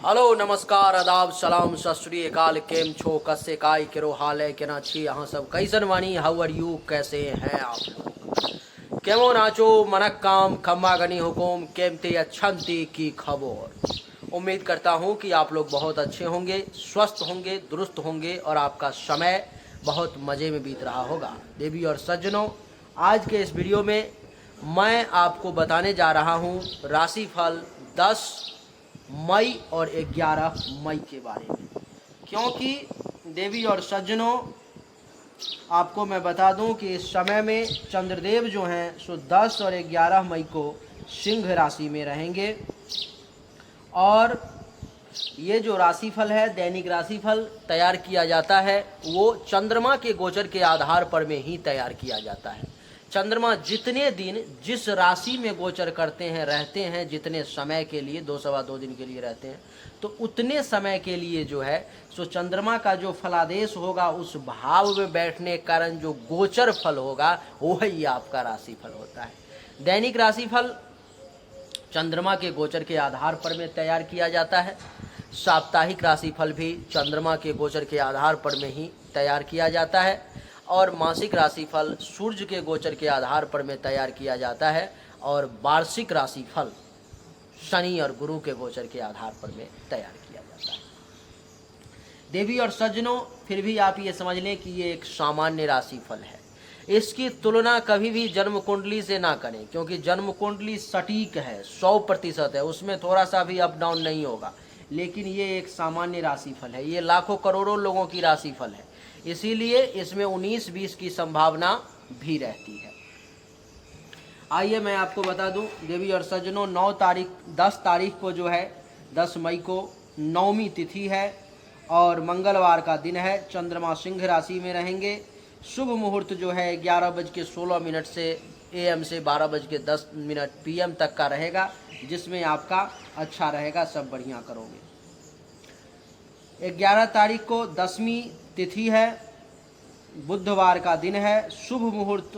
Hello नमस्कार आदाब सलाम सत श्री अकाल केम छो कस्से काय केरो हाल है केना छी अहाँ सब कैसन वानी हाउ आर यू कैसे हैं आप लोग केमो नाचो मनक काम खम्मा गनी हुकुम केमती अच्छंती की खबर। उम्मीद करता हूँ कि आप लोग बहुत अच्छे होंगे, स्वस्थ होंगे, दुरुस्त होंगे और आपका समय बहुत मज़े में बीत रहा होगा। देवी और सज्जनों, आज के इस वीडियो में मैं आपको बताने जा रहा हूँ राशिफल 10 मई और 11 मई के बारे में, क्योंकि देवी और सज्जनों आपको मैं बता दूं कि इस समय में चंद्रदेव जो हैं सो 10 और 11 मई को सिंह राशि में रहेंगे। और ये जो राशिफल है, दैनिक राशिफल तैयार किया जाता है वो चंद्रमा के गोचर के आधार पर में ही तैयार किया जाता है। चंद्रमा जितने दिन जिस राशि में गोचर करते हैं, रहते हैं, जितने समय के लिए 2-2.5 दिन के लिए रहते हैं, तो उतने समय के लिए जो है सो चंद्रमा का जो फलादेश होगा उस भाव में बैठने के कारण जो गोचर फल होगा वही आपका राशिफल होता है। दैनिक राशिफल चंद्रमा के गोचर के आधार पर में तैयार किया जाता है। साप्ताहिक राशिफल भी चंद्रमा के गोचर के आधार पर में ही तैयार किया जाता है और मासिक राशिफल सूर्य के गोचर के आधार पर में तैयार किया जाता है और वार्षिक राशिफल शनि और गुरु के गोचर के आधार पर में तैयार किया जाता है। देवी और सज्जनों, फिर भी आप ये समझ लें कि ये एक सामान्य राशिफल है। इसकी तुलना कभी भी जन्म कुंडली से ना करें, क्योंकि जन्म कुंडली सटीक है, 100% है, उसमें थोड़ा सा भी अप डाउन नहीं होगा। लेकिन ये एक सामान्य राशिफल है, ये लाखों करोड़ों लोगों की राशिफल है, इसीलिए इसमें 19-20 की संभावना भी रहती है। आइए मैं आपको बता दूं देवी और सज्जनों, 10 तारीख को जो है 10 मई को नवमी तिथि है और मंगलवार का दिन है। चंद्रमा सिंह राशि में रहेंगे। शुभ मुहूर्त जो है 11:16 से AM से 12:10 PM तक का रहेगा, जिसमें आपका अच्छा रहेगा, सब बढ़िया करोगे। 11 तारीख को 10वीं तिथि है, बुधवार का दिन है। शुभ मुहूर्त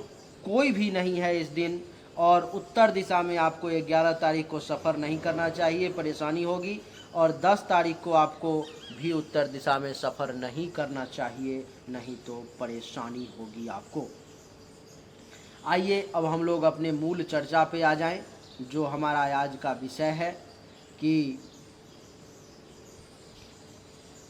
कोई भी नहीं है इस दिन और उत्तर दिशा में आपको 11 तारीख को सफ़र नहीं करना चाहिए, परेशानी होगी। और 10 तारीख को आपको भी उत्तर दिशा में सफ़र नहीं करना चाहिए, नहीं तो परेशानी होगी आपको। आइए अब हम लोग अपने मूल चर्चा पे आ जाएं, जो हमारा आज का विषय है कि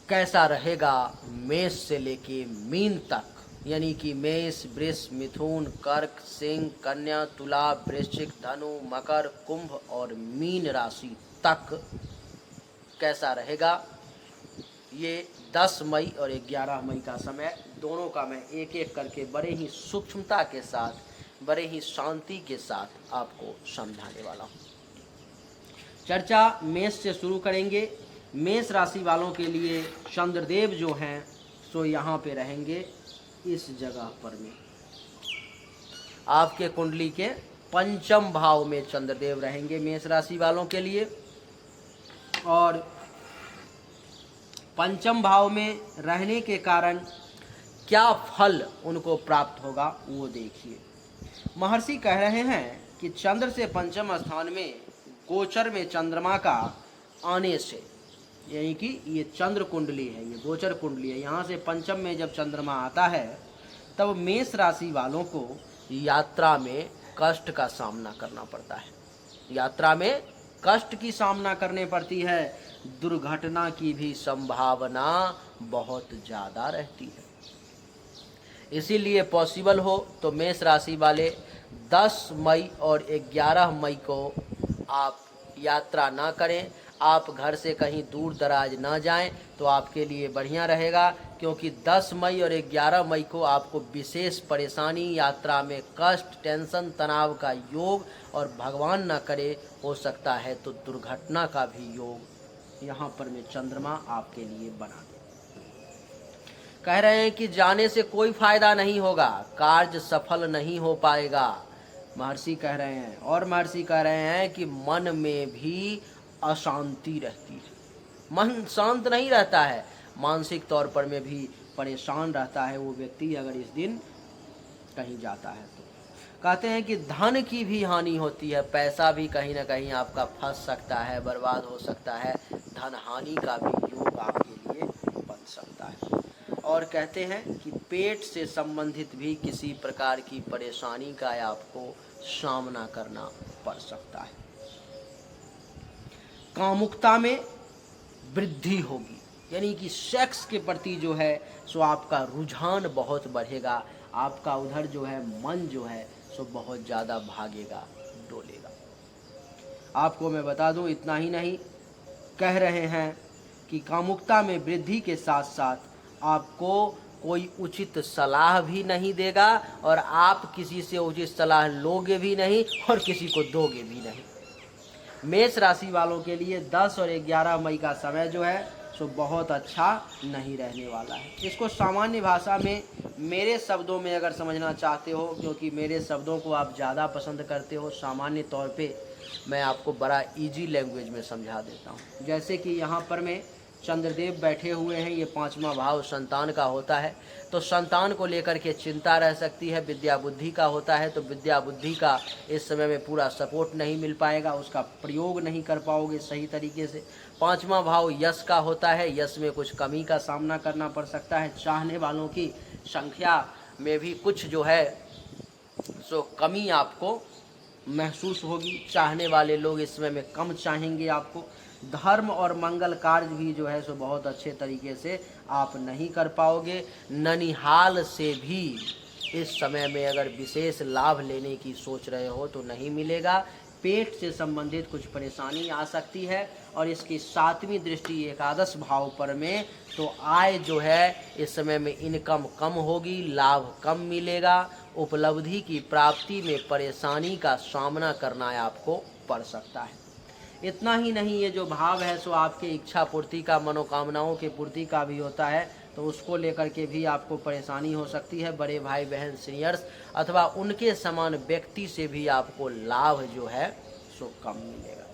कैसा रहेगा मेष से लेके मीन तक, यानी कि मेष, वृष, मिथुन, कर्क, सिंह, कन्या, तुला, वृश्चिक, धनु, मकर, कुंभ और मीन राशि तक कैसा रहेगा। ये 10 मई और 11 मई का समय दोनों का मैं एक एक करके बड़े ही सूक्ष्मता के साथ, बड़े ही शांति के साथ आपको समझाने वाला हूँ। चर्चा मेष से शुरू करेंगे। मेष राशि वालों के लिए चंद्रदेव जो हैं सो यहाँ पे रहेंगे, इस जगह पर में आपके कुंडली के पंचम भाव में चंद्रदेव रहेंगे मेष राशि वालों के लिए। और पंचम भाव में रहने के कारण क्या फल उनको प्राप्त होगा वो देखिए। महर्षि कह रहे हैं कि चंद्र से पंचम स्थान में गोचर में चंद्रमा का आने से, यानी कि ये चंद्र कुंडली है, ये गोचर कुंडली है, यहाँ से पंचम में जब चंद्रमा आता है तब मेष राशि वालों को यात्रा में कष्ट का सामना करना पड़ता है। यात्रा में कष्ट की सामना करने पड़ती है, दुर्घटना की भी संभावना बहुत ज़्यादा रहती है। इसीलिए पॉसिबल हो तो मेष राशि वाले 10 मई और 11 मई को आप यात्रा ना करें, आप घर से कहीं दूर दराज ना जाएं तो आपके लिए बढ़िया रहेगा, क्योंकि 10 मई और 11 मई को आपको विशेष परेशानी, यात्रा में कष्ट, टेंशन, तनाव का योग और भगवान ना करे हो सकता है तो दुर्घटना का भी योग यहाँ पर में चंद्रमा आपके लिए बना दे। कह रहे हैं कि जाने से कोई फायदा नहीं होगा, कार्य सफल नहीं हो पाएगा, महर्षि कह रहे हैं। और महर्षि कह रहे हैं कि मन में भी अशांति रहती है, मन शांत नहीं रहता है, मानसिक तौर पर में भी परेशान रहता है वो व्यक्ति अगर इस दिन कहीं जाता है तो। कहते हैं कि धन की भी हानि होती है, पैसा भी कहीं ना कहीं आपका फंस सकता है, बर्बाद हो सकता है, धन हानि का भी योग आपके लिए बन सकता है। और कहते हैं कि पेट से संबंधित भी किसी प्रकार की परेशानी का आपको सामना करना पड़ सकता है। कामुकता में वृद्धि होगी, यानी कि सेक्स के प्रति जो है सो आपका रुझान बहुत बढ़ेगा, आपका उधर जो है मन जो है सो बहुत ज़्यादा भागेगा, डोलेगा। आपको मैं बता दूं, इतना ही नहीं, कह रहे हैं कि कामुकता में वृद्धि के साथ साथ आपको कोई उचित सलाह भी नहीं देगा और आप किसी से उचित सलाह लोगे भी नहीं और किसी को दोगे भी नहीं। मेष राशि वालों के लिए 10 और 11 मई का समय जो है सो बहुत अच्छा नहीं रहने वाला है। इसको सामान्य भाषा में मेरे शब्दों में अगर समझना चाहते हो, क्योंकि मेरे शब्दों को आप ज़्यादा पसंद करते हो, सामान्य तौर पे मैं आपको बड़ा इजी लैंग्वेज में समझा देता हूँ। जैसे कि यहाँ पर मैं चंद्रदेव बैठे हुए हैं, ये 5वां भाव संतान का होता है, तो संतान को लेकर के चिंता रह सकती है। विद्या बुद्धि का होता है, तो विद्या बुद्धि का इस समय में पूरा सपोर्ट नहीं मिल पाएगा, उसका प्रयोग नहीं कर पाओगे सही तरीके से। 5वां भाव यश का होता है, यश में कुछ कमी का सामना करना पड़ सकता है। चाहने वालों की संख्या में भी कुछ जो है सो कमी आपको महसूस होगी, चाहने वाले लोग इस समय में कम चाहेंगे आपको। धर्म और मंगल कार्य भी जो है सो बहुत अच्छे तरीके से आप नहीं कर पाओगे। ननिहाल से भी इस समय में अगर विशेष लाभ लेने की सोच रहे हो तो नहीं मिलेगा। पेट से संबंधित कुछ परेशानी आ सकती है और इसकी 7वीं दृष्टि एकादश भाव पर में, तो आय जो है इस समय में इनकम कम होगी, लाभ कम मिलेगा, उपलब्धि की प्राप्ति में परेशानी का सामना करना आपको पड़ सकता है। इतना ही नहीं, ये जो भाव है सो आपके इच्छा पूर्ति का, मनोकामनाओं के पूर्ति का भी होता है, तो उसको लेकर के भी आपको परेशानी हो सकती है। बड़े भाई बहन सीनियर्स अथवा उनके समान व्यक्ति से भी आपको लाभ जो है सो कम मिलेगा।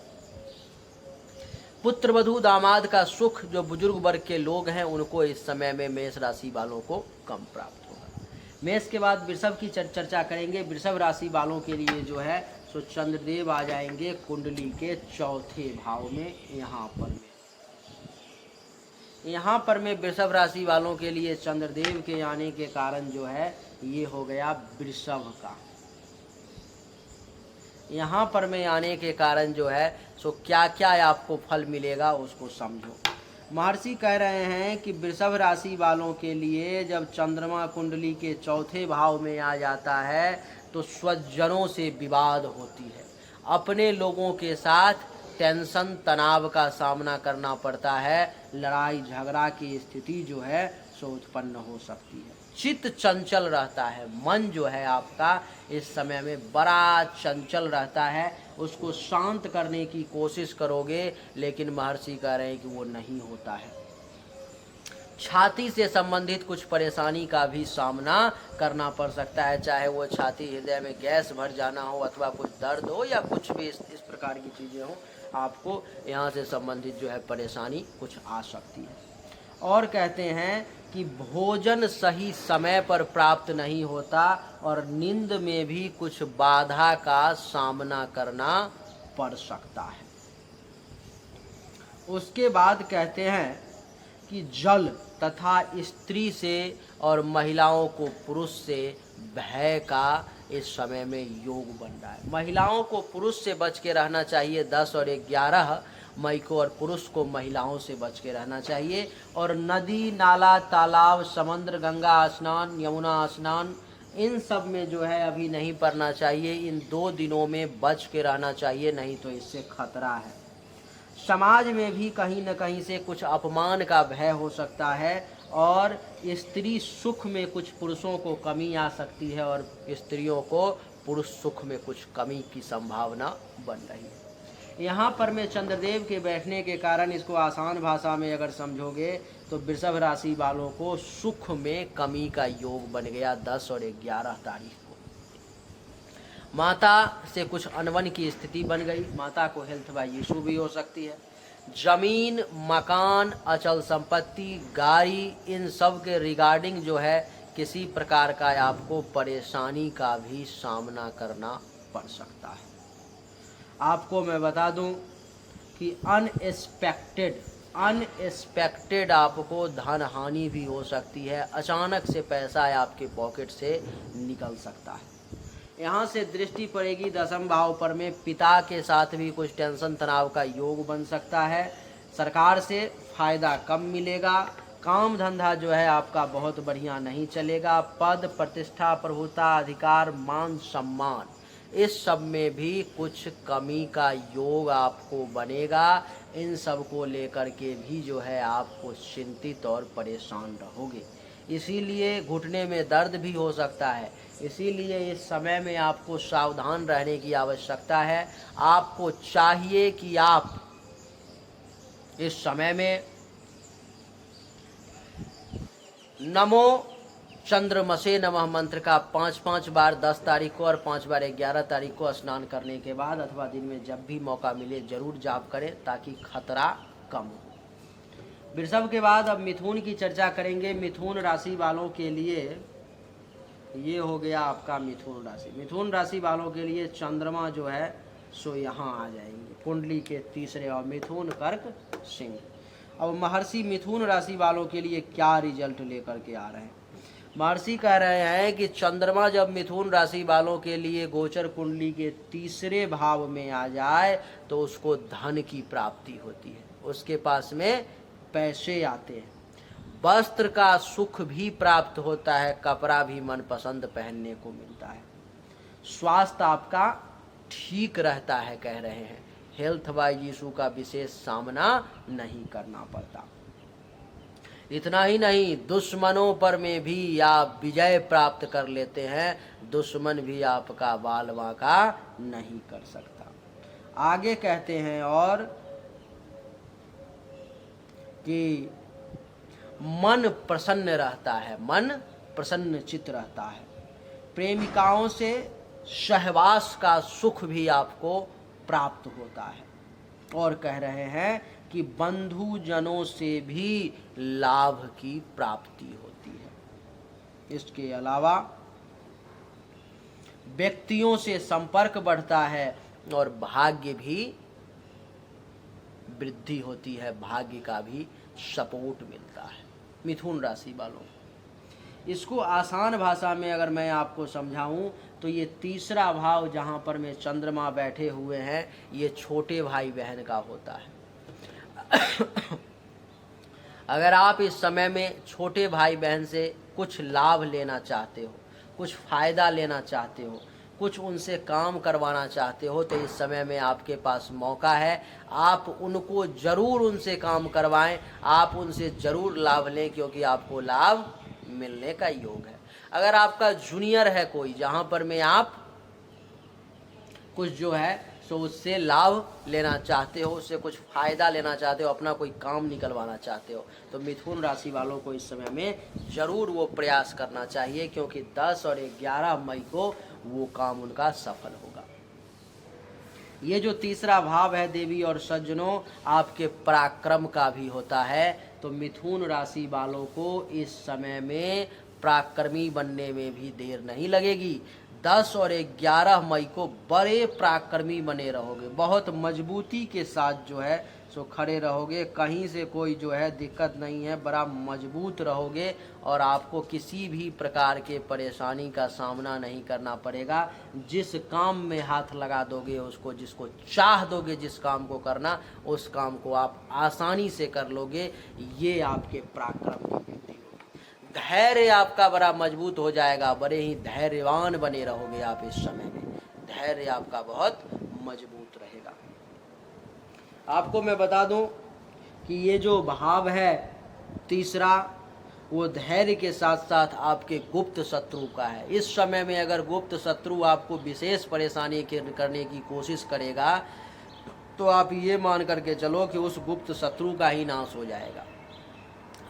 पुत्र वधू दामाद का सुख जो बुजुर्ग वर्ग के लोग हैं उनको इस समय में मेष राशि वालों को कम प्राप्त होगा। मेष के बाद वृषभ की चर्चा करेंगे। वृषभ राशि वालों के लिए जो है सो चंद्रदेव आ जाएंगे कुंडली के 4थे भाव में। यहाँ पर में वृषभ राशि वालों के लिए चंद्रदेव के आने के कारण जो है ये हो गया वृषभ का। यहाँ पर में आने के कारण जो है सो क्या क्या आपको फल मिलेगा उसको समझो। महर्षि कह रहे हैं कि वृषभ राशि वालों के लिए जब चंद्रमा कुंडली के 4थे भाव में आ जाता है तो स्वजनों से विवाद होती है, अपने लोगों के साथ टेंशन तनाव का सामना करना पड़ता है, लड़ाई झगड़ा की स्थिति जो है सो उत्पन्न हो सकती है। चित्त चंचल रहता है, मन जो है आपका इस समय में बड़ा चंचल रहता है, उसको शांत करने की कोशिश करोगे लेकिन महर्षि कह रहे हैं कि वो नहीं होता है। छाती से संबंधित कुछ परेशानी का भी सामना करना पड़ सकता है, चाहे वो छाती हृदय में गैस भर जाना हो अथवा कुछ दर्द हो या कुछ भी इस प्रकार की चीज़ें हो, आपको यहाँ से संबंधित जो है परेशानी कुछ आ सकती है। और कहते हैं कि भोजन सही समय पर प्राप्त नहीं होता और नींद में भी कुछ बाधा का सामना करना पड़ सकता है। उसके बाद कहते हैं कि जल तथा स्त्री से और महिलाओं को पुरुष से भय का इस समय में योग बन रहा है। महिलाओं को पुरुष से बच के रहना चाहिए 10 और 11 मई को, और पुरुष को महिलाओं से बच के रहना चाहिए। और नदी नाला तालाब समुद्र गंगा स्नान यमुना स्नान इन सब में जो है अभी नहीं पड़ना चाहिए। इन 2 दिनों में बच के रहना चाहिए, नहीं तो इससे खतरा है। समाज में भी कहीं न कहीं से कुछ अपमान का भय हो सकता है और स्त्री सुख में कुछ पुरुषों को कमी आ सकती है और स्त्रियों को पुरुष सुख में कुछ कमी की संभावना बन रही है। यहाँ पर में चंद्रदेव के बैठने के कारण इसको आसान भाषा में अगर समझोगे तो वृषभ राशि वालों को सुख में कमी का योग बन गया 10 और 11 तारीख को। माता से कुछ अनबन की स्थिति बन गई, माता को हेल्थ वाइज इशू भी हो सकती है। जमीन मकान अचल संपत्ति गाड़ी इन सब के रिगार्डिंग जो है किसी प्रकार का आपको परेशानी का भी सामना करना पड़ सकता है। आपको मैं बता दूं कि अनएक्सपेक्टेड आपको धन हानि भी हो सकती है। अचानक से पैसा आपके पॉकेट से निकल सकता है। यहाँ से दृष्टि पड़ेगी 10वें भाव पर में, पिता के साथ भी कुछ टेंशन तनाव का योग बन सकता है। सरकार से फायदा कम मिलेगा। काम धंधा जो है आपका बहुत बढ़िया नहीं चलेगा। पद प्रतिष्ठा प्रभुता अधिकार मान सम्मान इस सब में भी कुछ कमी का योग आपको बनेगा। इन सब को लेकर के भी जो है आपको चिंतित और परेशान रहोगे। इसीलिए घुटने में दर्द भी हो सकता है। इसीलिए इस समय में आपको सावधान रहने की आवश्यकता है। आपको चाहिए कि आप इस समय में नमो चंद्रमसे नमः मंत्र का 5-5 बार 10 तारीख को और 5 बार 11 तारीख को स्नान करने के बाद अथवा दिन में जब भी मौका मिले जरूर जाप करें, ताकि खतरा कम हो। वृषभ के बाद अब मिथुन की चर्चा करेंगे। मिथुन राशि वालों के लिए ये हो गया आपका मिथुन राशि। मिथुन राशि वालों के लिए चंद्रमा जो है सो यहाँ आ जाएंगे कुंडली के तीसरे, और मिथुन कर्क सिंह। अब महर्षि मिथुन राशि वालों के लिए क्या रिजल्ट लेकर के आ रहे हैं। महर्षि कह रहे हैं कि चंद्रमा जब मिथुन राशि वालों के लिए गोचर कुंडली के तीसरे भाव में आ जाए तो उसको धन की प्राप्ति होती है। उसके पास में पैसे आते हैं, वस्त्र का सुख भी प्राप्त होता है, कपड़ा भी मनपसंद पहनने को मिलता है, स्वास्थ्य आपका ठीक रहता है। कह रहे हैं हेल्थ वाइज इशू का विशेष सामना नहीं करना पड़ता। इतना ही नहीं, दुश्मनों पर में भी आप विजय प्राप्त कर लेते हैं। दुश्मन भी आपका बाल बांका नहीं कर सकता। आगे कहते हैं और कि मन प्रसन्न रहता है, मन प्रसन्न चित्त रहता है। प्रेमिकाओं से सहवास का सुख भी आपको प्राप्त होता है। और कह रहे हैं कि बंधु जनों से भी लाभ की प्राप्ति होती है। इसके अलावा व्यक्तियों से संपर्क बढ़ता है और भाग्य भी वृद्धि होती है, भाग्य का भी सपोर्ट मिलता है मिथुन राशि वालों। इसको आसान भाषा में अगर मैं आपको समझाऊं तो ये तीसरा भाव जहां पर में चंद्रमा बैठे हुए हैं, ये छोटे भाई बहन का होता है। अगर आप इस समय में छोटे भाई बहन से कुछ लाभ लेना चाहते हो, कुछ फायदा लेना चाहते हो, कुछ उनसे काम करवाना चाहते हो, तो इस समय में आपके पास मौका है। आप उनको जरूर उनसे काम करवाएं, आप उनसे जरूर लाभ लें, क्योंकि आपको लाभ मिलने का योग है। अगर आपका जूनियर है कोई, जहां पर में आप कुछ जो है सो उससे लाभ लेना चाहते हो, उससे कुछ फायदा लेना चाहते हो, अपना कोई काम निकलवाना चाहते हो, तो मिथुन राशि वालों को इस समय में जरूर वो प्रयास करना चाहिए, क्योंकि 10 और 11 मई को वो काम उनका सफल होगा। ये जो तीसरा भाव है देवी और सज्जनों, आपके पराक्रम का भी होता है। तो मिथुन राशि वालों को इस समय में पराक्रमी बनने में भी देर नहीं लगेगी। 10 और 11 मई को बड़े पराक्रमी बने रहोगे, बहुत मजबूती के साथ जो है सो खड़े रहोगे। कहीं से कोई जो है दिक्कत नहीं है, बड़ा मजबूत रहोगे और आपको किसी भी प्रकार के परेशानी का सामना नहीं करना पड़ेगा। जिस काम में हाथ लगा दोगे, उसको जिसको चाह दोगे जिस काम को करना, उस काम को आप आसानी से कर लोगे। ये आपके पराक्रम की वृद्धि होगी। धैर्य आपका बड़ा मजबूत हो जाएगा, बड़े ही धैर्यवान बने रहोगे आप इस समय में। धैर्य आपका बहुत मजबूत रहेगा। आपको मैं बता दूं कि ये जो भाव है तीसरा, वो धैर्य के साथ साथ आपके गुप्त शत्रु का है। इस समय में अगर गुप्त शत्रु आपको विशेष परेशानी करने की कोशिश करेगा, तो आप ये मान करके चलो कि उस गुप्त शत्रु का ही नाश हो जाएगा।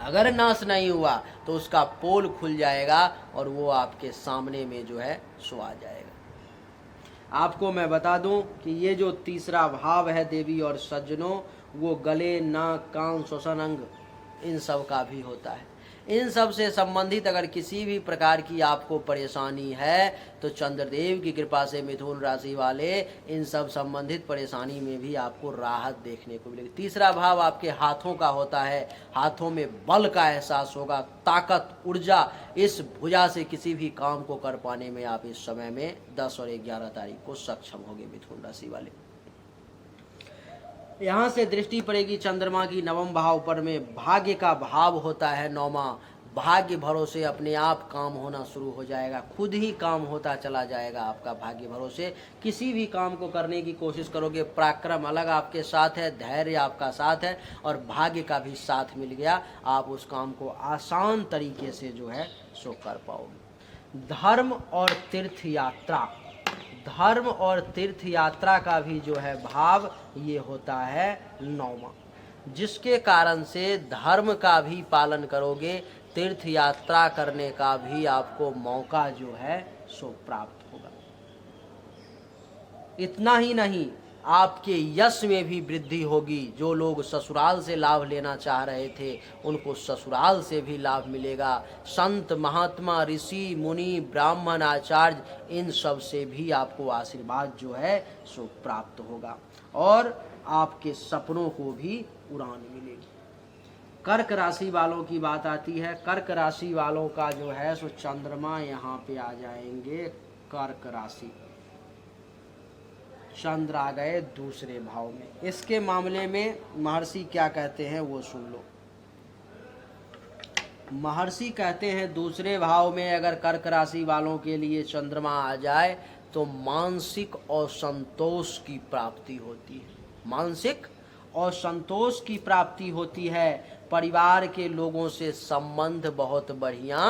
अगर नाश नहीं हुआ तो उसका पोल खुल जाएगा और वो आपके सामने में जो है सो आ जाएगा। आपको मैं बता दूं कि ये जो तीसरा भाव है देवी और सज्जनों, वो गले, नाक, कान, श्वसन अंग इन सब का भी होता है। इन सब से संबंधित अगर किसी भी प्रकार की आपको परेशानी है तो चंद्रदेव की कृपा से मिथुन राशि वाले इन सब संबंधित परेशानी में भी आपको राहत देखने को मिलेगी। तीसरा भाव आपके हाथों का होता है, हाथों में बल का एहसास होगा, ताकत, ऊर्जा। इस भुजा से किसी भी काम को कर पाने में आप इस समय में 10 और 11 तारीख को सक्षम होंगे मिथुन राशि वाले। यहाँ से दृष्टि पड़ेगी चंद्रमा की नवम भाव पर में, भाग्य का भाव होता है नौमा। भाग्य भरोसे अपने आप काम होना शुरू हो जाएगा, खुद ही काम होता चला जाएगा आपका भाग्य भरोसे। किसी भी काम को करने की कोशिश करोगे, पराक्रम अलग आपके साथ है, धैर्य आपका साथ है और भाग्य का भी साथ मिल गया, आप उस काम को आसान तरीके से जो है सो कर पाओगे। धर्म और तीर्थ यात्रा, धर्म और तीर्थ यात्रा का भी जो है भाव ये होता है नौमा, जिसके कारण से धर्म का भी पालन करोगे, तीर्थ यात्रा करने का भी आपको मौका जो है सो प्राप्त होगा। इतना ही नहीं, आपके यश में भी वृद्धि होगी। जो लोग ससुराल से लाभ लेना चाह रहे थे उनको ससुराल से भी लाभ मिलेगा। संत महात्मा ऋषि मुनि ब्राह्मण आचार्य इन सब से भी आपको आशीर्वाद जो है सो प्राप्त होगा और आपके सपनों को भी उड़ान मिलेगी। कर्क राशि वालों की बात आती है। कर्क राशि वालों का जो है सो चंद्रमा यहाँ पे आ जाएंगे। कर्क राशि चंद्र आ गए दूसरे भाव में। इसके मामले में महर्षि क्या कहते हैं वो सुन लो। महर्षि कहते हैं दूसरे भाव में अगर कर्क राशि वालों के लिए चंद्रमा आ जाए तो मानसिक और संतोष की प्राप्ति होती है। मानसिक और संतोष की प्राप्ति होती है। परिवार के लोगों से संबंध बहुत बढ़िया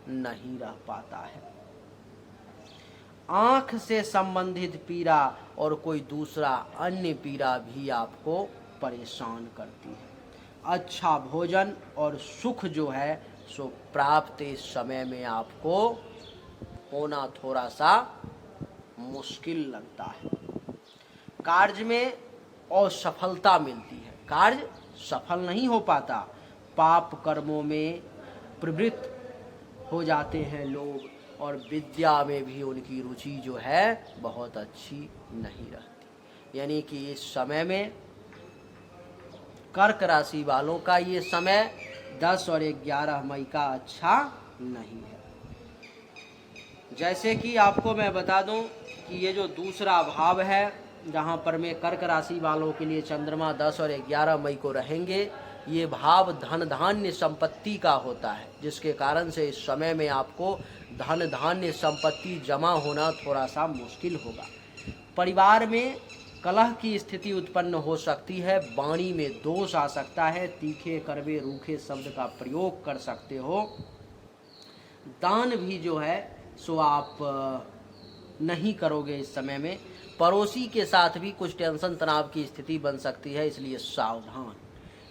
नहीं रह पाता है। आँख से संबंधित पीड़ा और कोई दूसरा अन्य पीड़ा भी आपको परेशान करती है। अच्छा भोजन और सुख जो है सो प्राप्त इस समय में आपको होना थोड़ा सा मुश्किल लगता है। कार्य में असफलता मिलती है, कार्य सफल नहीं हो पाता। पाप कर्मों में प्रवृत्त हो जाते हैं लोग और विद्या में भी उनकी रुचि जो है बहुत अच्छी नहीं रहती। यानी कि इस समय में कर्क राशि वालों का ये समय 10 और 11 मई का अच्छा नहीं है। जैसे कि आपको मैं बता दूं कि ये जो दूसरा भाव है जहाँ पर में कर्क राशि वालों के लिए चंद्रमा 10 और 11 मई को रहेंगे, ये भाव धन धान्य संपत्ति का होता है, जिसके कारण से इस समय में आपको धन धान्य संपत्ति जमा होना थोड़ा सा मुश्किल होगा। परिवार में कलह की स्थिति उत्पन्न हो सकती है, वाणी में दोष आ सकता है, तीखे कड़वे रूखे शब्द का प्रयोग कर सकते हो। दान भी जो है सो आप नहीं करोगे इस समय में। पड़ोसी के साथ भी कुछ टेंशन तनाव की स्थिति बन सकती है, इसलिए सावधान।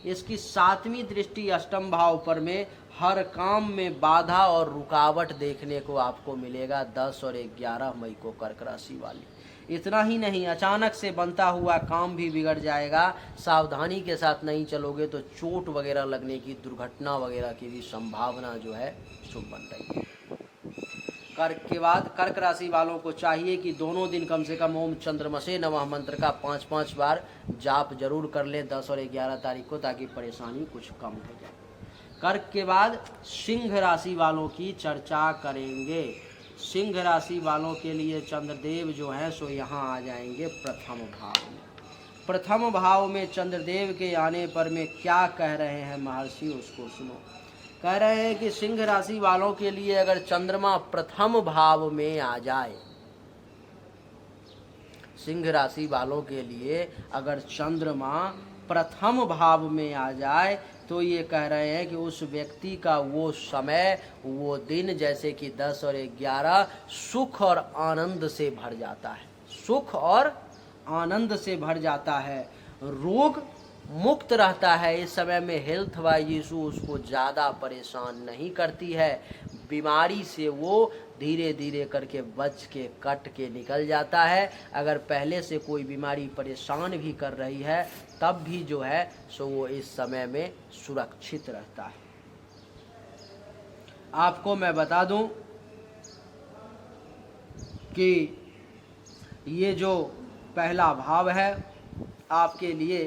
इसकी 7वीं दृष्टि अष्टम भाव पर में हर काम में बाधा और रुकावट देखने को आपको मिलेगा 10 और 11 मई को कर्क राशि वाली। इतना ही नहीं, अचानक से बनता हुआ काम भी बिगड़ जाएगा। सावधानी के साथ नहीं चलोगे तो चोट वगैरह लगने की, दुर्घटना वगैरह की भी संभावना जो है शुभ बन रही है। कर्क के बाद कर्क राशि वालों को चाहिए कि दोनों दिन कम से कम ओम चंद्रमसे नमः मंत्र का 5-5 बार जाप जरूर कर लें 10 और 11 तारीख को, ताकि परेशानी कुछ कम हो जाए। कर्क के बाद सिंह राशि वालों की चर्चा करेंगे। सिंह राशि वालों के लिए चंद्रदेव जो हैं सो यहाँ आ जाएंगे प्रथम भाव में। प्रथम भाव में चंद्रदेव के आने पर में क्या कह रहे हैं महर्षि, उसको सुनो। कह रहे हैं कि सिंह राशि वालों के लिए अगर चंद्रमा प्रथम भाव में आ जाए, सिंह राशि वालों के लिए अगर चंद्रमा प्रथम भाव में आ जाए तो ये कह रहे हैं कि उस व्यक्ति का वो समय, वो दिन जैसे कि 10 और 11 सुख और आनंद से भर जाता है, सुख और आनंद से भर जाता है। रोग मुक्त रहता है। इस समय में हेल्थ वाइज इशू उसको ज़्यादा परेशान नहीं करती है। बीमारी से वो धीरे धीरे करके बच के कट के निकल जाता है। अगर पहले से कोई बीमारी परेशान भी कर रही है तब भी जो है सो वो इस समय में सुरक्षित रहता है। आपको मैं बता दूं कि ये जो पहला भाव है आपके लिए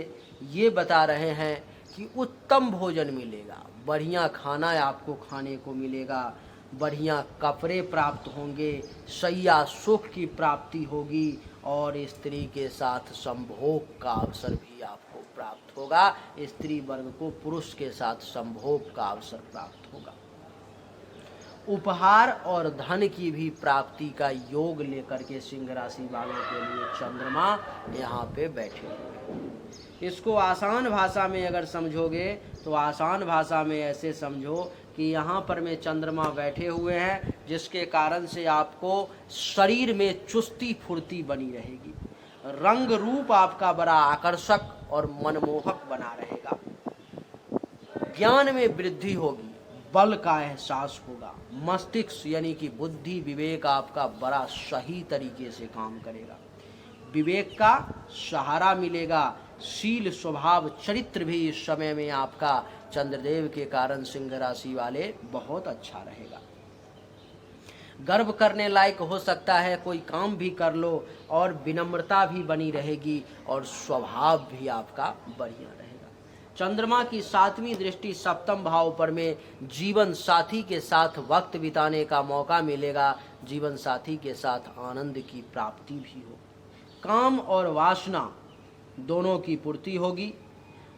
ये बता रहे हैं कि उत्तम भोजन मिलेगा, बढ़िया खाना आपको खाने को मिलेगा, बढ़िया कपड़े प्राप्त होंगे, शैया सुख की प्राप्ति होगी और स्त्री के साथ संभोग का अवसर भी आपको प्राप्त होगा। स्त्री वर्ग को पुरुष के साथ संभोग का अवसर प्राप्त होगा। उपहार और धन की भी प्राप्ति का योग लेकर के सिंह राशि वालों के लिए चंद्रमा यहाँ पे बैठे हुए हैं। इसको आसान भाषा में अगर समझोगे तो आसान भाषा में ऐसे समझो कि यहाँ पर में चंद्रमा बैठे हुए हैं, जिसके कारण से आपको शरीर में चुस्ती फुर्ती बनी रहेगी, रंग रूप आपका बड़ा आकर्षक और मनमोहक बना रहेगा, ज्ञान में वृद्धि होगी, बल का एहसास होगा, मस्तिष्क यानी कि बुद्धि विवेक आपका बड़ा सही तरीके से काम करेगा, विवेक का सहारा मिलेगा, शील स्वभाव चरित्र भी इस समय में आपका चंद्रदेव के कारण सिंह राशि वाले बहुत अच्छा रहेगा। गर्व करने लायक हो सकता है, कोई काम भी कर लो और विनम्रता भी बनी रहेगी और स्वभाव भी आपका बढ़िया रहेगा। चंद्रमा की 7वीं दृष्टि सप्तम भाव पर में जीवन साथी के साथ वक्त बिताने का मौका मिलेगा, जीवन साथी के साथ आनंद की प्राप्ति भी हो, काम और वासना दोनों की पूर्ति होगी,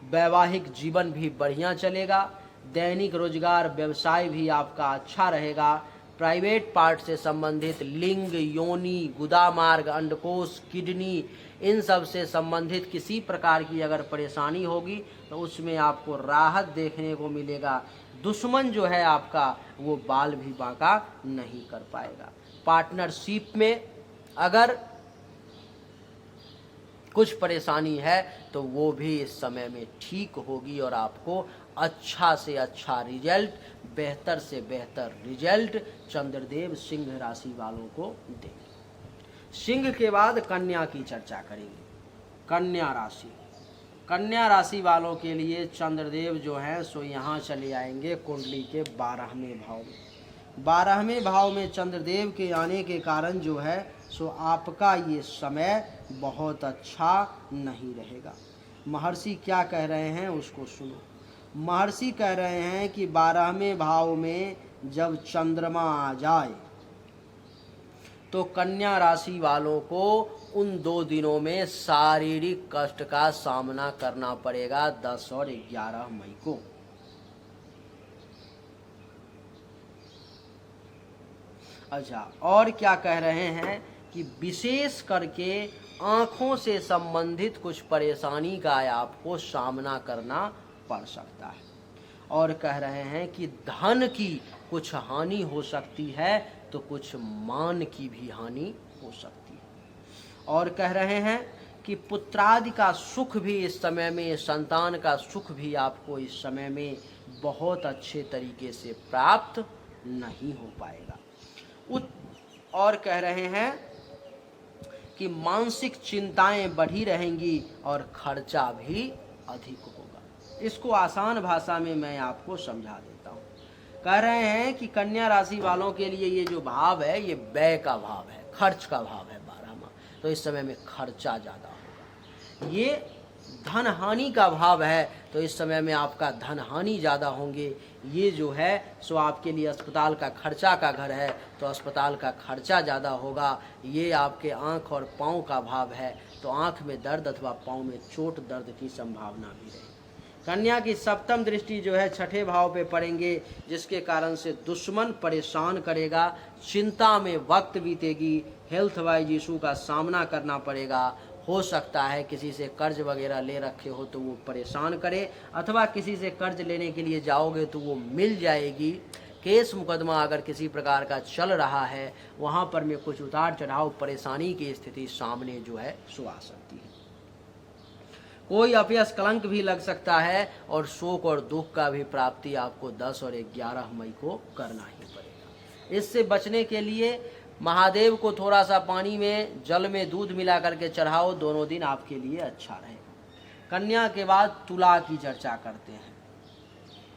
वैवाहिक जीवन भी बढ़िया चलेगा, दैनिक रोजगार व्यवसाय भी आपका अच्छा रहेगा, प्राइवेट पार्ट से संबंधित लिंग, योनि, गुदा मार्ग, अंडकोश, किडनी, इन सब से संबंधित किसी प्रकार की अगर परेशानी होगी तो उसमें आपको राहत देखने को मिलेगा। दुश्मन जो है आपका वो बाल भी बांका नहीं कर पाएगा। पार्टनरशिप में अगर कुछ परेशानी है तो वो भी इस समय में ठीक होगी और आपको अच्छा से अच्छा रिजल्ट, बेहतर से बेहतर रिजल्ट चंद्रदेव सिंह राशि वालों को देंगे। सिंह के बाद कन्या की चर्चा करेंगे। कन्या राशि, कन्या राशि वालों के लिए चंद्रदेव जो हैं सो यहाँ चले आएंगे कुंडली के 12वें भाव में। 12वें भाव में चंद्रदेव के आने के कारण जो है सो आपका ये समय बहुत अच्छा नहीं रहेगा। महर्षि क्या कह रहे हैं उसको सुनो। महर्षि कह रहे हैं कि 12वें भाव में जब चंद्रमा आ जाए तो कन्या राशि वालों को उन 2 दिनों में शारीरिक कष्ट का सामना करना पड़ेगा, 10 और 11 मई को। अच्छा, और क्या कह रहे हैं कि विशेष करके आँखों से संबंधित कुछ परेशानी का आपको सामना करना पड़ सकता है, और कह रहे हैं कि धन की कुछ हानि हो सकती है तो कुछ मान की भी हानि हो सकती है, और कह रहे हैं कि पुत्रादि का सुख भी इस समय में, संतान का सुख भी आपको इस समय में बहुत अच्छे तरीके से प्राप्त नहीं हो पाएगा। और कह रहे हैं कि मानसिक चिंताएं बढ़ी रहेंगी और खर्चा भी अधिक होगा। इसको आसान भाषा में मैं आपको समझा देता हूँ। कह रहे हैं कि कन्या राशि वालों के लिए ये जो भाव है ये व्यय का भाव है, खर्च का भाव है 12वां, तो इस समय में खर्चा ज़्यादा होगा। ये धन हानि का भाव है तो इस समय में आपका धन हानि ज़्यादा होंगे। ये जो है सो आपके लिए अस्पताल का खर्चा का घर है तो अस्पताल का खर्चा ज़्यादा होगा। ये आपके आँख और पाँव का भाव है तो आँख में दर्द अथवा पाँव में चोट दर्द की संभावना भी रहेगी। कन्या की 7वीं दृष्टि जो है 6ठे भाव पे पड़ेंगे, जिसके कारण से दुश्मन परेशान करेगा, चिंता में वक्त बीतेगी, हेल्थ वाइज इशू का सामना करना पड़ेगा। हो सकता है किसी से कर्ज वगैरह ले रखे हो तो वो परेशान करे, अथवा किसी से कर्ज लेने के लिए जाओगे तो वो मिल जाएगी। केस मुकदमा अगर किसी प्रकार का चल रहा है वहाँ पर में कुछ उतार चढ़ाव परेशानी की स्थिति सामने जो है सो आ सकती है। कोई अपयश कलंक भी लग सकता है और शोक और दुख का भी प्राप्ति आपको 10 और 11 मई को करना ही पड़ेगा। इससे बचने के लिए महादेव को थोड़ा सा पानी में जल में दूध मिला करके चढ़ाओ, दोनों दिन आपके लिए अच्छा रहेगा। कन्या के बाद तुला की चर्चा करते हैं।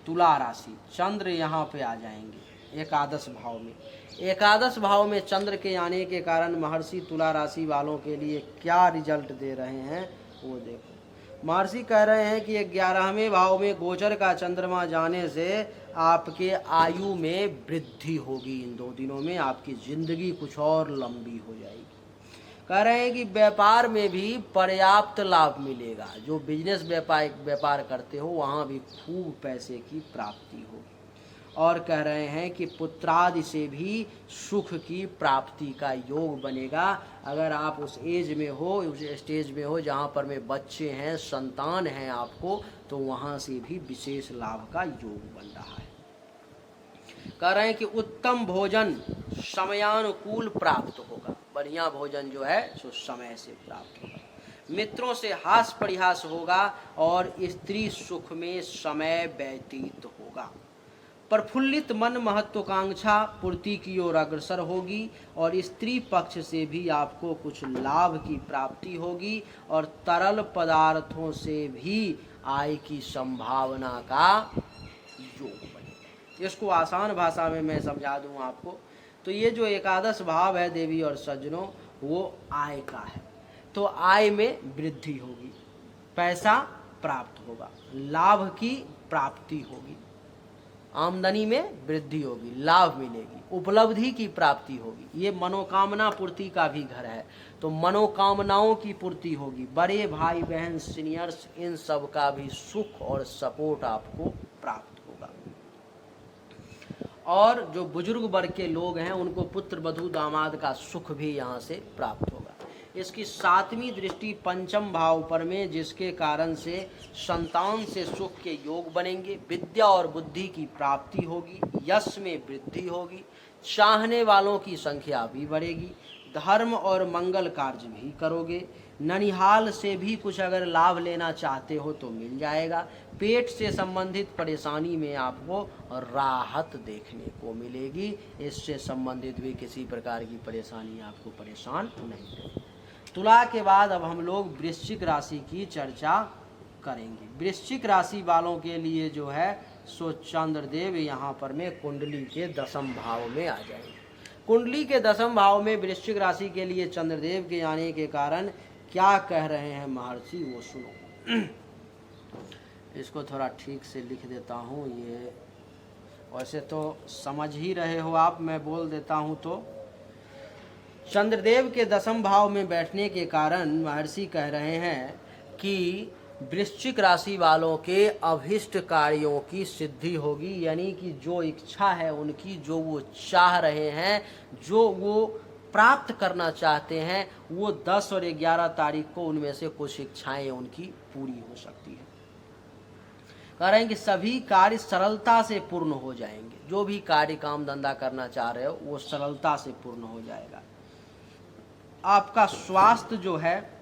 तुला राशि, चंद्र यहाँ पे आ जाएंगे। एकादश भाव में। एकादश भाव में चंद्र के आने के कारण महर्षि तुला राशि वालों के लिए क्या रिजल्ट दे रहे हैं वो देखो। महर्षि कह रहे हैं कि 11वें भाव में गोचर का चंद्रमा जाने से आपके आयु में वृद्धि होगी। इन 2 दिनों में आपकी जिंदगी कुछ और लंबी हो जाएगी। कह रहे हैं कि व्यापार में भी पर्याप्त लाभ मिलेगा। जो बिजनेस व्यापार करते हो वहाँ भी खूब पैसे की प्राप्ति होगी। और कह रहे हैं कि पुत्रादि से भी सुख की प्राप्ति का योग बनेगा। अगर आप उस एज में हो, उस स्टेज में हो जहाँ पर में बच्चे हैं, संतान हैं आपको, तो वहाँ से भी विशेष लाभ का योग बन रहा है। कह रहे हैं कि उत्तम भोजन समयानुकूल प्राप्त होगा। बढ़िया भोजन जो है सो समय से प्राप्त होगा। मित्रों से हास परिहास होगा और स्त्री सुख में समय व्यतीत होगा। प्रफुल्लित मन महत्वाकांक्षा पूर्ति की ओर अग्रसर होगी और स्त्री पक्ष से भी आपको कुछ लाभ की प्राप्ति होगी और तरल पदार्थों से भी आय की संभावना का योग बनेगा। इसको आसान भाषा में मैं समझा दूं आपको, तो ये जो एकादश भाव है देवी और सज्जनों, वो आय का है। तो आय में वृद्धि होगी, पैसा प्राप्त होगा, लाभ की प्राप्ति होगी, आमदनी में वृद्धि होगी, लाभ मिलेगी, उपलब्धि की प्राप्ति होगी। ये मनोकामना पूर्ति का भी घर है, तो मनोकामनाओं की पूर्ति होगी। बड़े भाई बहन सीनियर्स इन सब का भी सुख और सपोर्ट आपको प्राप्त होगा। और जो बुजुर्ग वर्ग के लोग हैं उनको पुत्र वधू दामाद का सुख भी यहाँ से प्राप्त होगा। इसकी 7वीं दृष्टि पंचम भाव पर में, जिसके कारण से संतान से सुख के योग बनेंगे, विद्या और बुद्धि की प्राप्ति होगी, यश में वृद्धि होगी, चाहने वालों की संख्या भी बढ़ेगी, धर्म और मंगल कार्य भी करोगे, ननिहाल से भी कुछ अगर लाभ लेना चाहते हो तो मिल जाएगा, पेट से संबंधित परेशानी में आपको राहत देखने को मिलेगी, इससे संबंधित भी किसी प्रकार की परेशानी आपको परेशान नहीं करेगी। तुला के बाद अब हम लोग वृश्चिक राशि की चर्चा करेंगे। वृश्चिक राशि वालों के लिए जो है सो चंद्रदेव यहाँ पर में कुंडली के 10वें भाव में आ जाएंगे। कुंडली के 10वें भाव में वृश्चिक राशि के लिए चंद्रदेव के आने के कारण क्या कह रहे हैं महर्षि वो सुनो। इसको थोड़ा ठीक से लिख देता हूँ। ये वैसे तो समझ ही रहे हो आप, मैं बोल देता हूँ तो। चंद्रदेव के 10वें भाव में बैठने के कारण महर्षि कह रहे हैं कि वृश्चिक राशि वालों के अभिष्ट कार्यों की सिद्धि होगी। यानी कि जो इच्छा है उनकी, जो वो चाह रहे हैं, जो वो प्राप्त करना चाहते हैं, वो 10 और 11 तारीख को उनमें से कुछ इच्छाएं उनकी पूरी हो सकती है। कह रहे हैं कि सभी कार्य सरलता से पूर्ण हो जाएंगे। जो भी कार्य काम धंधा करना चाह रहे हो वो सरलता से पूर्ण हो जाएगा। आपका स्वास्थ्य जो है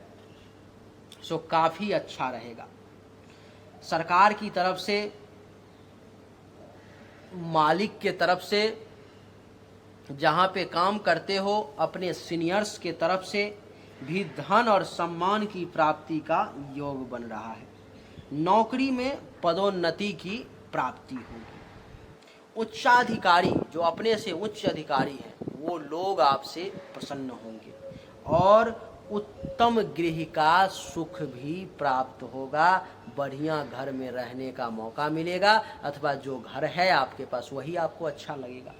सो काफ़ी अच्छा रहेगा। सरकार की तरफ से, मालिक के तरफ से, जहाँ पे काम करते हो अपने सीनियर्स के तरफ से भी धन और सम्मान की प्राप्ति का योग बन रहा है। नौकरी में पदोन्नति की प्राप्ति होगी। उच्चाधिकारी, जो अपने से उच्च अधिकारी हैं, वो लोग आपसे प्रसन्न होंगे और उत्तम गृह का सुख भी प्राप्त होगा। बढ़िया घर में रहने का मौका मिलेगा, अथवा जो घर है आपके पास वही आपको अच्छा लगेगा।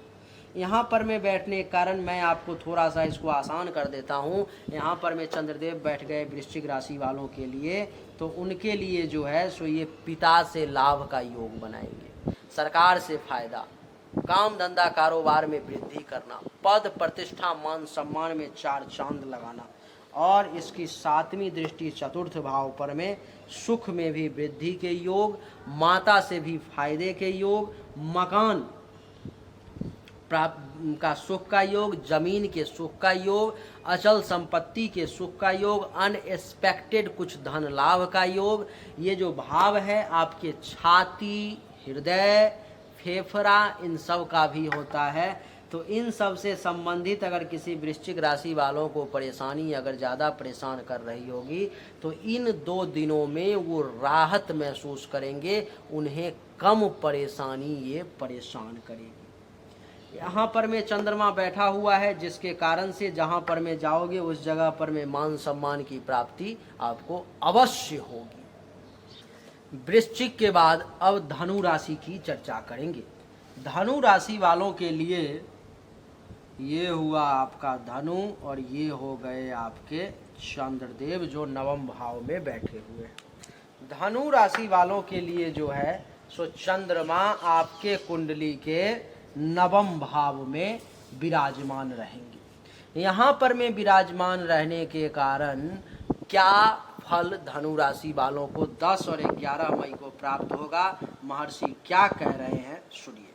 यहाँ पर मैं बैठने के कारण मैं आपको थोड़ा सा इसको आसान कर देता हूँ। यहाँ पर मैं चंद्रदेव बैठ गए वृश्चिक राशि वालों के लिए, तो उनके लिए जो है सो ये पिता से लाभ का योग बनाएंगे, सरकार से फायदा, काम धंधा कारोबार में वृद्धि करना, पद प्रतिष्ठा मान सम्मान में 4 चांद लगाना। और इसकी 7वीं दृष्टि चतुर्थ भाव पर में सुख में भी वृद्धि के योग, माता से भी फायदे के योग, मकान प्राप्त का सुख का योग, जमीन के सुख का योग, अचल संपत्ति के सुख का योग, अनएक्सपेक्टेड कुछ धन लाभ का योग। ये जो भाव है आपके छाती, हृदय, फेफड़ा, इन सब का भी होता है। तो इन सब से संबंधित अगर किसी वृश्चिक राशि वालों को परेशानी अगर ज़्यादा परेशान कर रही होगी तो इन 2 दिनों में वो राहत महसूस करेंगे, उन्हें कम परेशानी ये परेशान करेगी। यहाँ पर में चंद्रमा बैठा हुआ है, जिसके कारण से जहाँ पर में जाओगे उस जगह पर में मान सम्मान की प्राप्ति आपको अवश्य होगी। वृश्चिक के बाद अब धनु राशि की चर्चा करेंगे। धनु राशि वालों के लिए ये हुआ आपका धनु और ये हो गए आपके चंद्रदेव जो नवम भाव में बैठे हुए हैं। धनु राशि वालों के लिए जो है सो चंद्रमा आपके कुंडली के नवम भाव में विराजमान रहेंगे। यहाँ पर में विराजमान रहने के कारण क्या फल धनु राशि वालों को 10 और 11 मई को प्राप्त होगा, महर्षि क्या कह रहे हैं सुनिए।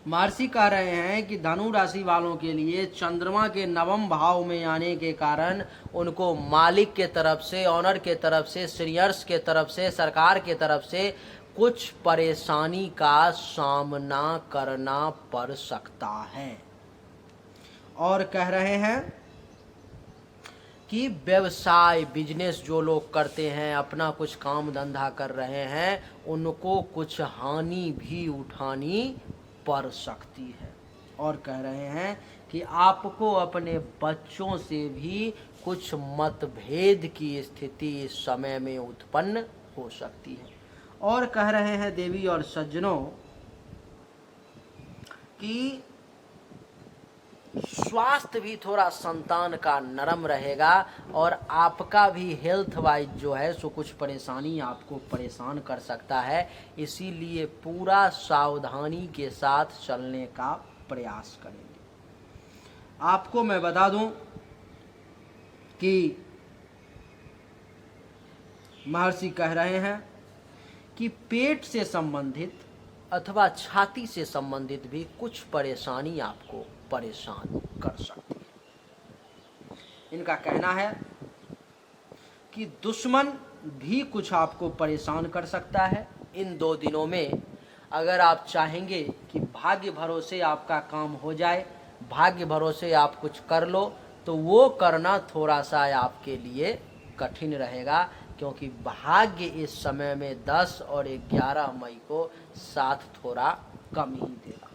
महर्षि कह रहे हैं कि धनु राशि वालों के लिए चंद्रमा के नवम भाव में आने के कारण उनको मालिक के तरफ से, ऑनर के तरफ से, सीनियर्स के तरफ से, सरकार के तरफ से कुछ परेशानी का सामना करना पड़ सकता है। और कह रहे हैं कि व्यवसाय बिजनेस जो लोग करते हैं, अपना कुछ काम धंधा कर रहे हैं, उनको कुछ हानि भी उठानी पड़ सकती है। और कह रहे हैं कि आपको अपने बच्चों से भी कुछ मतभेद की स्थिति इस समय में उत्पन्न हो सकती है। और कह रहे हैं देवी और सज्जनों कि स्वास्थ्य भी थोड़ा संतान का नरम रहेगा और आपका भी हेल्थ वाइज जो है सो कुछ परेशानी आपको परेशान कर सकता है। इसीलिए पूरा सावधानी के साथ चलने का प्रयास करेंगे। आपको मैं बता दूं कि महर्षि कह रहे हैं कि पेट से संबंधित अथवा छाती से संबंधित भी कुछ परेशानी आपको परेशान कर सकती है। इनका कहना है कि दुश्मन भी कुछ आपको परेशान कर सकता है। इन 2 दिनों में अगर आप चाहेंगे कि भाग्य भरोसे आपका काम हो जाए, भाग्य भरोसे आप कुछ कर लो, तो वो करना थोड़ा सा आपके लिए कठिन रहेगा, क्योंकि भाग्य इस समय में 10 और 11 मई को साथ थोड़ा कम ही देगा।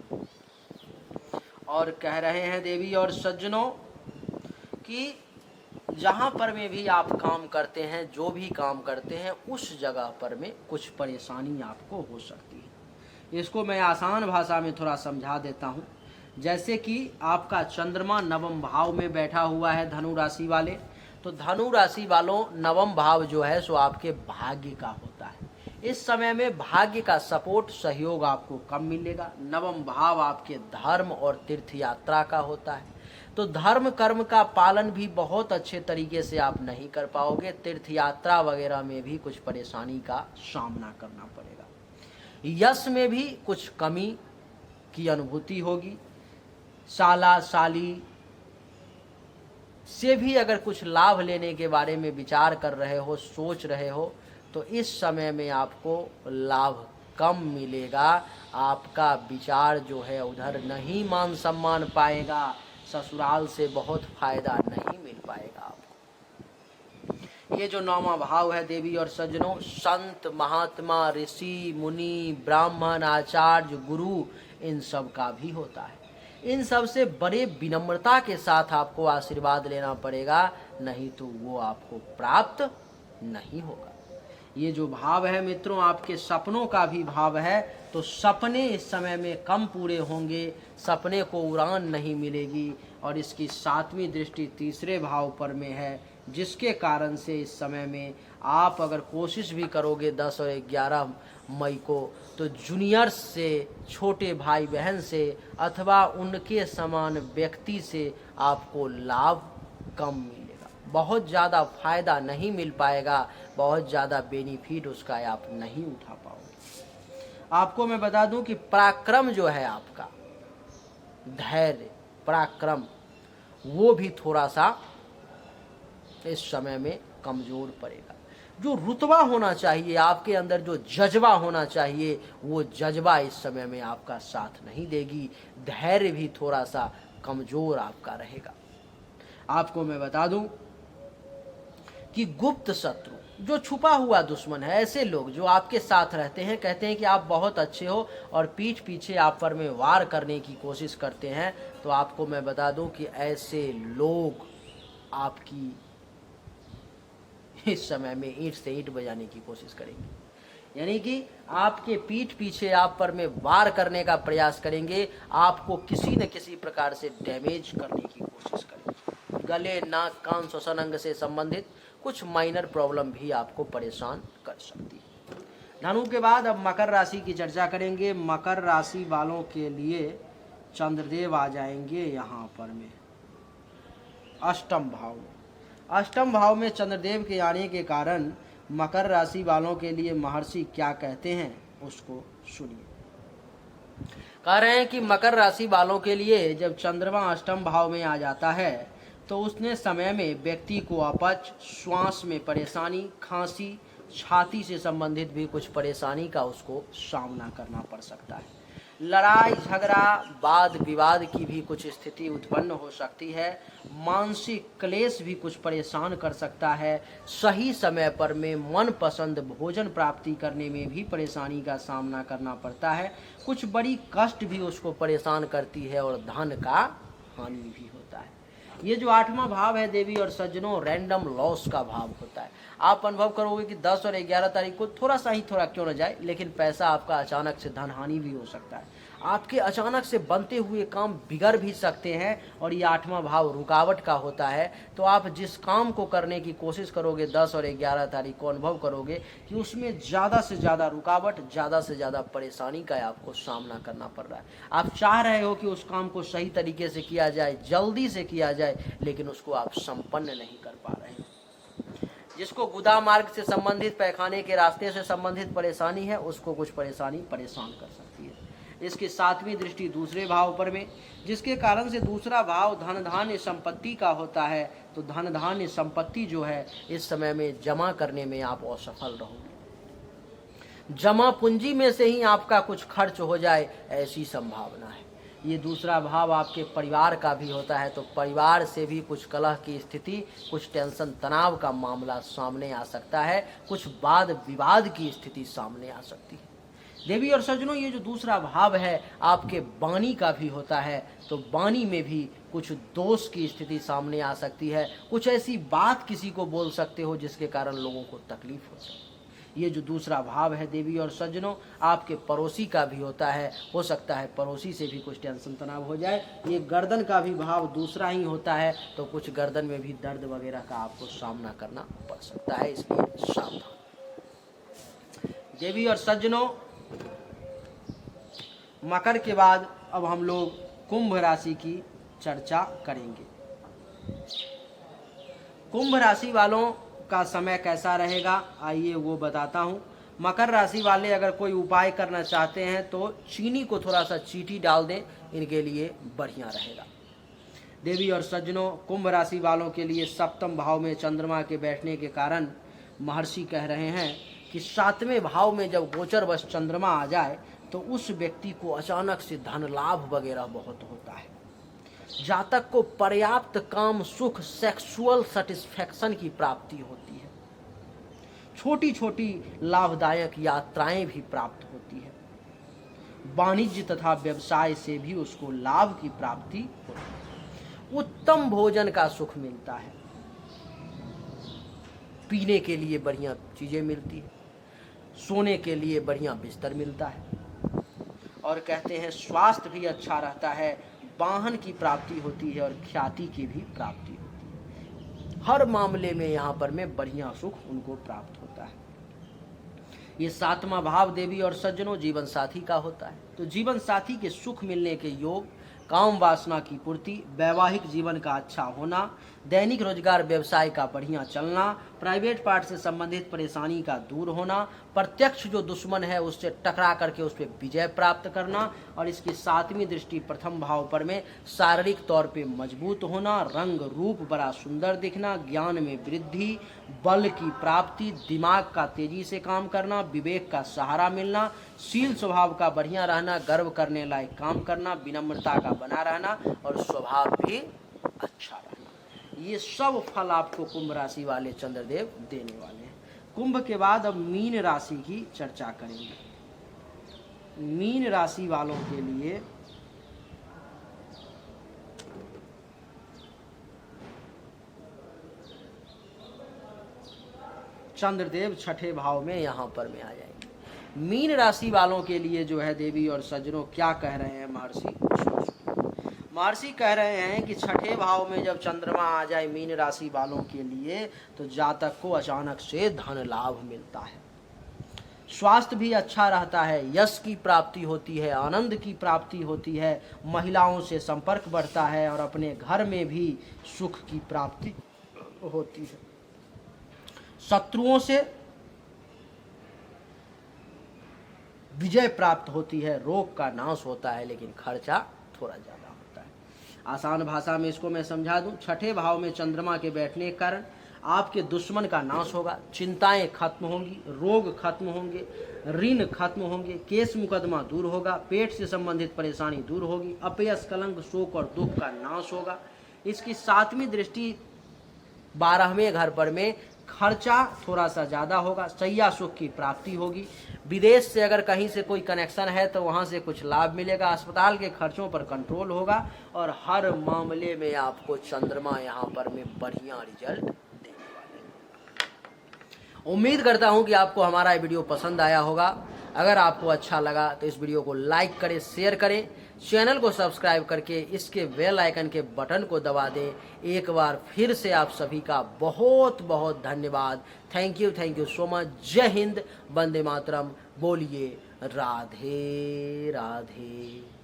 और कह रहे हैं देवी और सज्जनों कि जहाँ पर में भी आप काम करते हैं, जो भी काम करते हैं, उस जगह पर में कुछ परेशानी आपको हो सकती है। इसको मैं आसान भाषा में थोड़ा समझा देता हूँ। जैसे कि आपका चंद्रमा नवम भाव में बैठा हुआ है धनु राशि वाले, तो धनु राशि वालों नवम भाव जो है सो आपके भाग्य का होता है। इस समय में भाग्य का सपोर्ट सहयोग आपको कम मिलेगा। नवम भाव आपके धर्म और तीर्थ यात्रा का होता है, तो धर्म कर्म का पालन भी बहुत अच्छे तरीके से आप नहीं कर पाओगे। तीर्थ यात्रा वगैरह में भी कुछ परेशानी का सामना करना पड़ेगा। यश में भी कुछ कमी की अनुभूति होगी। साला साली से भी अगर कुछ लाभ लेने के बारे में विचार कर रहे हो, सोच रहे हो, तो इस समय में आपको लाभ कम मिलेगा। आपका विचार जो है उधर नहीं मान सम्मान पाएगा, ससुराल से बहुत फायदा नहीं मिल पाएगा आपको। ये जो 9वां भाव है देवी और सज्जनों, संत महात्मा ऋषि मुनि ब्राह्मण आचार्य गुरु इन सब का भी होता है। इन सब से बड़े विनम्रता के साथ आपको आशीर्वाद लेना पड़ेगा, नहीं तो वो आपको प्राप्त नहीं होगा। ये जो भाव है मित्रों आपके सपनों का भी भाव है, तो सपने इस समय में कम पूरे होंगे, सपने को उड़ान नहीं मिलेगी। और इसकी 7वीं दृष्टि तीसरे भाव पर में है, जिसके कारण से इस समय में आप अगर कोशिश भी करोगे 10 और 11 मई को, तो जूनियर्स से, छोटे भाई बहन से अथवा उनके समान व्यक्ति से आपको लाभ कम मिलेगा। बहुत ज़्यादा फायदा नहीं मिल पाएगा, बहुत ज़्यादा बेनिफिट उसका आप नहीं उठा पाओगे। आपको मैं बता दूं कि पराक्रम जो है आपका, धैर्य पराक्रम, वो भी थोड़ा सा इस समय में कमज़ोर पड़ेगा। जो रुतबा होना चाहिए आपके अंदर, जो जज्बा होना चाहिए, वो जज्बा इस समय में आपका साथ नहीं देगी। धैर्य भी थोड़ा सा कमज़ोर आपका रहेगा। आपको मैं बता दूं कि गुप्त शत्रु जो छुपा हुआ दुश्मन है, ऐसे लोग जो आपके साथ रहते हैं, कहते हैं कि आप बहुत अच्छे हो और पीठ पीछे आप पर में वार करने की कोशिश करते हैं, तो आपको मैं बता दूं कि ऐसे लोग आपकी इस समय में ईंट से ईंट बजाने की कोशिश करेंगे। यानी कि आपके पीठ पीछे आप पर में वार करने का प्रयास करेंगे, आपको किसी न किसी प्रकार से डैमेज करने की कोशिश करेंगे। गले, नाक, कान, श्वसन अंग से संबंधित कुछ माइनर प्रॉब्लम भी आपको परेशान कर सकती है। धनु के बाद अब मकर राशि की चर्चा करेंगे। मकर राशि वालों के लिए चंद्रदेव आ जाएंगे यहाँ पर में अष्टम भाव में। अष्टम भाव में चंद्रदेव के आने के कारण मकर राशि वालों के लिए महर्षि क्या कहते हैं उसको सुनिए। कह रहे हैं कि मकर राशि वालों के लिए जब चंद्रमा अष्टम भाव में आ जाता है तो उसने समय में व्यक्ति को अपच, श्वास में परेशानी, खांसी, छाती से संबंधित भी कुछ परेशानी का उसको सामना करना पड़ सकता है। लड़ाई झगड़ा, वाद विवाद की भी कुछ स्थिति उत्पन्न हो सकती है। मानसिक क्लेश भी कुछ परेशान कर सकता है। सही समय पर में मनपसंद भोजन प्राप्ति करने में भी परेशानी का सामना करना पड़ता है। कुछ बड़ी कष्ट भी उसको परेशान करती है और धन का हानि भी होता है। ये जो आठवां भाव है देवी और सज्जनों, रैंडम लॉस का भाव होता है। आप अनुभव करोगे कि 10 और 11 तारीख को थोड़ा क्यों न जाए, लेकिन पैसा आपका अचानक से धन हानि भी हो सकता है। आपके अचानक से बनते हुए काम बिगड़ भी सकते हैं और ये आठवां भाव रुकावट का होता है। तो आप जिस काम को करने की कोशिश करोगे 10 और 11 तारीख को, अनुभव करोगे कि उसमें ज़्यादा से ज़्यादा रुकावट, ज़्यादा से ज़्यादा परेशानी का आपको सामना करना पड़ रहा है। आप चाह रहे हो कि उस काम को सही तरीके से किया जाए, जल्दी से किया जाए, लेकिन उसको आप संपन्न नहीं कर पा रहे हैं। जिसको गुदा मार्ग से संबंधित, पैखाने के रास्ते से संबंधित परेशानी है, उसको कुछ परेशानी परेशान कर सकती है। इसकी 7वीं दृष्टि दूसरे भाव पर में, जिसके कारण से दूसरा भाव धन धान्य संपत्ति का होता है। तो धन धान्य संपत्ति जो है इस समय में जमा करने में आप असफल रहोगे। जमा पूंजी में से ही आपका कुछ खर्च हो जाए, ऐसी संभावना है। ये दूसरा भाव आपके परिवार का भी होता है, तो परिवार से भी कुछ कलह की स्थिति, कुछ टेंशन तनाव का मामला सामने आ सकता है। कुछ वाद विवाद की स्थिति सामने आ सकती है। देवी और सज्जनों, ये जो दूसरा भाव है आपके वाणी का भी होता है, तो वाणी में भी कुछ दोष की स्थिति सामने आ सकती है। कुछ ऐसी बात किसी को बोल सकते हो जिसके कारण लोगों को तकलीफ हो सकती है। ये जो दूसरा भाव है देवी और सज्जनों, आपके पड़ोसी का भी होता है। हो सकता है पड़ोसी से भी कुछ टेंशन तनाव हो जाए। ये गर्दन का भी भाव दूसरा ही होता है, तो कुछ गर्दन में भी दर्द वगैरह का आपको सामना करना पड़ सकता है, इसलिए सावधान। देवी और सज्जनों, मकर के बाद अब हम लोग कुंभ राशि की चर्चा करेंगे। कुंभ राशि वालों का समय कैसा रहेगा, आइए वो बताता हूँ। मकर राशि वाले अगर कोई उपाय करना चाहते हैं तो चीनी को थोड़ा सा चीटी डाल दें, इनके लिए बढ़िया रहेगा। देवी और सज्जनों, कुंभ राशि वालों के लिए 7वें भाव में चंद्रमा के बैठने के कारण महर्षि कह रहे हैं कि 7वें भाव में जब गोचरवश चंद्रमा आ जाए तो उस व्यक्ति को अचानक से धन लाभ वगैरह बहुत होता है। जातक को पर्याप्त काम सुख, सेक्सुअल सेटिस्फैक्शन की प्राप्ति होती है। छोटी छोटी लाभदायक यात्राएं भी प्राप्त होती है। वाणिज्य तथा व्यवसाय से भी उसको लाभ की प्राप्ति होती है। उत्तम भोजन का सुख मिलता है। पीने के लिए बढ़िया चीजें मिलती है। सोने के लिए बढ़िया बिस्तर मिलता है। और कहते हैं स्वास्थ्य भी अच्छा रहता है। वाहन की प्राप्ति होती है और ख्याति की भी प्राप्ति होती है। हर मामले में यहाँ पर में बढ़िया सुख उनको प्राप्त होता है। ये 7वां भाव देवी और सज्जनों जीवन साथी का होता है। तो जीवन साथी के सुख मिलने के योग, काम वासना की पूर्ति, वैवाहिक जीवन का अच्छा होना, दैनिक रोजगार व्यवसाय का बढ़िया चलना, प्राइवेट पार्ट से संबंधित परेशानी का दूर होना, प्रत्यक्ष जो दुश्मन है उससे टकरा करके उस पर विजय प्राप्त करना, और इसकी 7वीं दृष्टि प्रथम भाव पर में शारीरिक तौर पे मजबूत होना, रंग रूप बड़ा सुंदर दिखना, ज्ञान में वृद्धि, बल की प्राप्ति, दिमाग का तेजी से काम करना, विवेक का सहारा मिलना, शील स्वभाव का बढ़िया रहना, गर्व करने लायक काम करना, विनम्रता का बना रहना और स्वभाव भी अच्छा रहना। ये सब फल आपको कुंभ राशि वाले चंद्रदेव देने वाले हैं। कुंभ के बाद अब मीन राशि की चर्चा करेंगे। मीन राशि वालों के लिए चंद्रदेव छठे भाव में यहां पर में आ जाएंगे। मीन राशि वालों के लिए जो है देवी और सज्जनों क्या कह रहे हैं महर्षि कह रहे हैं कि छठे भाव में जब चंद्रमा आ जाए मीन राशि वालों के लिए तो जातक को अचानक से धन लाभ मिलता है, स्वास्थ्य भी अच्छा रहता है, यश की प्राप्ति होती है, आनंद की प्राप्ति होती है, महिलाओं से संपर्क बढ़ता है और अपने घर में भी सुख की प्राप्ति होती है। शत्रुओं से विजय प्राप्त होती है, रोग का नाश होता है, लेकिन खर्चा थोड़ा ज्यादा होता है। आसान भाषा में इसको मैं समझा दूं, छठे भाव में चंद्रमा के बैठने के कारण आपके दुश्मन का नाश होगा, चिंताएं खत्म होंगी, रोग खत्म होंगे, ऋण खत्म होंगे, केस मुकदमा दूर होगा, पेट से संबंधित परेशानी दूर होगी, अपयश कलंक शोक और दुख का नाश होगा। इसकी 7वीं दृष्टि 12वें घर पर में खर्चा थोड़ा सा ज़्यादा होगा, सैया सुख की प्राप्ति होगी, विदेश से अगर कहीं से कोई कनेक्शन है तो वहाँ से कुछ लाभ मिलेगा, अस्पताल के खर्चों पर कंट्रोल होगा और हर मामले में आपको चंद्रमा यहाँ पर में बढ़िया रिजल्ट देने वाले हैं। उम्मीद करता हूँ कि आपको हमारा ये वीडियो पसंद आया होगा। अगर आपको अच्छा लगा तो इस वीडियो को लाइक करें, शेयर करें, चैनल को सब्सक्राइब करके इसके बेल आइकन के बटन को दबा दें। एक बार फिर से आप सभी का बहुत बहुत धन्यवाद। Thank you so much. जय हिंद, वंदे मातरम। बोलिए राधे राधे।